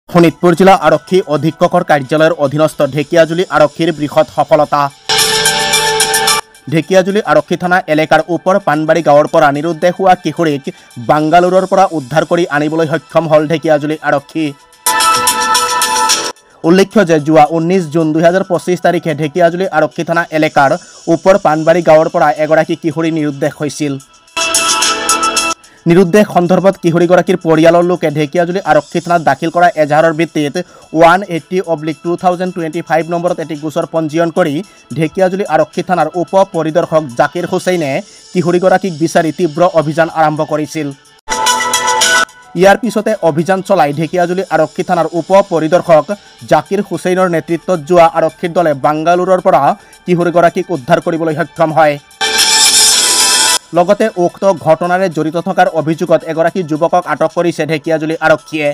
শোণিতপুৰ জিলা আৰক্ষী অধীক্ষকৰ কাৰ্যালয়ৰ অধীনস্থ ঢেকিয়াজুলি আৰক্ষীৰ বৃহৎ সফলতা। ঢেকিয়াজুলি আৰক্ষী থানা এলেকাৰ ওপৰ পানবাৰী গাঁৱৰ পৰা নিৰুদ্দেশ হোৱা কিশোৰীক বাংগালুৰুৰ পৰা উদ্ধাৰ কৰি আনিবলৈ সক্ষম হ'ল ঢেকিয়াজুলি আৰক্ষী। উল্লেখ্য যে যোৱা 19 জুন 2025 তাৰিখে ঢেকিয়াজুলি আৰক্ষী থানা এলেকাৰ ওপৰ পানবাৰী গাঁৱৰ পৰা এগৰাকী কিশোৰী নিৰুদ্দেশ হৈছিল। নিৰুদ্দেশ সন্দৰ্ভত কিশোৰীগৰাকীৰ পৰিয়ালৰ লোকে ঢেকিয়াজুলি আৰক্ষী থানাত দাখিল কৰা এজাহাৰৰ ভিত্তিত 180/2025 নম্বৰত এটি গোচৰ পঞ্জীয়ন কৰি ঢেকিয়াজুলি আৰক্ষী থানাৰ উপ পৰিদৰ্শক জাকিৰ হুছেইনে কিশোৰীগৰাকীক বিচাৰি তীব্ৰ অভিযান আৰম্ভ কৰিছিল। ইয়াৰ পিছতে অভিযান চলাই ঢেকিয়াজুলি আৰক্ষী থানাৰ উপ পৰিদৰ্শক জাকিৰ হুছেইনৰ নেতৃত্বত যোৱা আৰক্ষীৰ দলে বাংগালুৰুৰ পৰা কিশোৰীগৰাকীক উদ্ধাৰ কৰিবলৈ সক্ষম হয়। লগতে উক্ত ঘটনাৰে জড়িত থকাৰ অভিযোগত এগৰাকী যুৱকক আটক কৰিছে ঢেকিয়াজুলি আৰক্ষীয়ে।